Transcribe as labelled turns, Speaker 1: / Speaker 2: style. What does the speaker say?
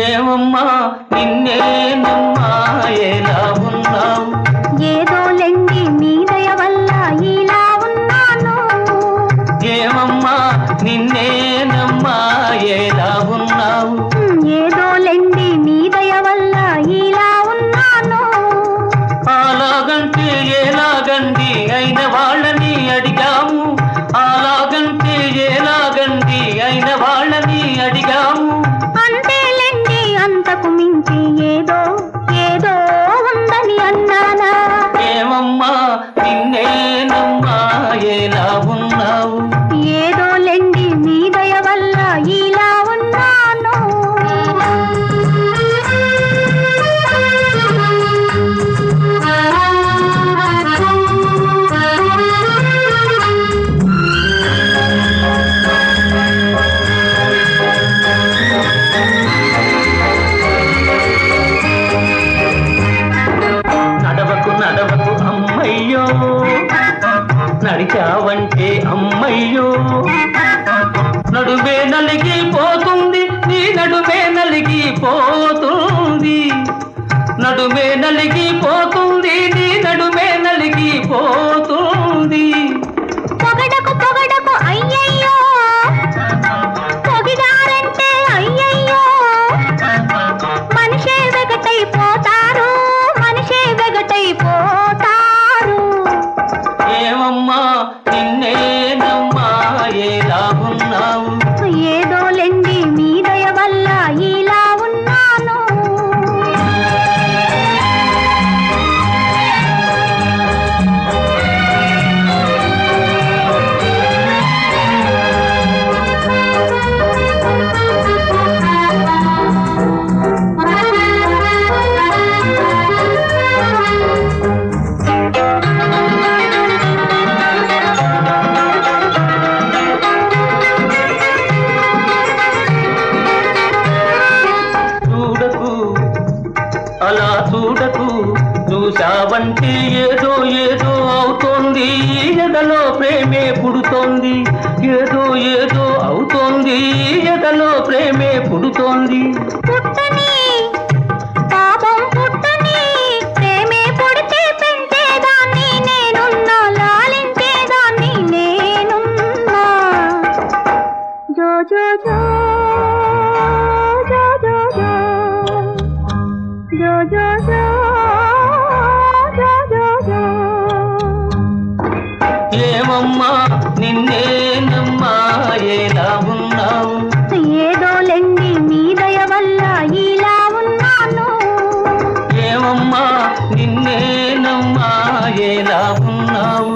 Speaker 1: ఏమమ్మా నిన్నేనమ్మా ఎలా ఉన్నావు?
Speaker 2: ఏదోలెండి మీ దయ వల్ల ఇలా ఉన్నాను.
Speaker 1: ఏమమ్మా నిన్నేనమ్మా ఎలా ఉన్నావు?
Speaker 2: ఏదోలెండి మీ దయ వల్ల ఇలా ఉన్నాను.
Speaker 1: అలాగంటే ఎలాగండి అయిన వాళ్ళని అడిగాము, అలాగంటే ఎలాగండి అయిన వాళ్ళని అడిగాము.
Speaker 2: అంతేలెండి అంతకు మించి ఏదో ఏదో ఉందని అన్నానా?
Speaker 1: ఏమమ్మా నిన్నేనమ్మా ఎలా ఉన్నావు?
Speaker 2: ఏదోలెండి మీ దయ వల్ల ఇలా ఉన్నాను.
Speaker 1: నడవకు నడవకు అమ్మయ్యో, నడిచావంటే అమ్మయ్యో, నడుమే నలిగిపోతుంది నీ నడుమే నలిగిపోతుంది, నడుమే నలిగిపోతుంది నీ నడుమే నలిగిపోతుంది.
Speaker 2: పొగడకు పొగడకు అయ్యయ్యో, పొగిడారంటే అయ్యయ్యో, మనిషే వెగటైపోతారు, మనిషే వెగటైపోతారు.
Speaker 1: ఏమమ్మా నిన్నేనమ్మా ఎలా ఉన్నావు?
Speaker 2: ఏదోలెండి మీ దయ వల్ల ఇలా ఉన్నాను.
Speaker 1: చూడకు అలా చూడకు, చూసావంటే ఏదో ఏదో అవుతోంది, ఎదలో ప్రేమే పుడుతోంది, ఏదో ఏదో అవుతోంది, ఎదలో ప్రేమే పుడుతోంది.
Speaker 2: పుట్టని పాపం పుట్టని, ప్రేమే పుడితే పెంచేదాన్ని నేనున్నా, లాలించేదాన్ని నేనున్నా. జో జో జో జో జో జో జో జో జో జో జో జో.
Speaker 1: ఏమమ్మా నిన్నేనమ్మా ఎలా ఉన్నావు?
Speaker 2: ఏదోలెండి మీ దయ వల్ల ఇలా ఉన్నాను.
Speaker 1: ఏమమ్మా నిన్నేనమ్మా ఎలా ఉన్నావు?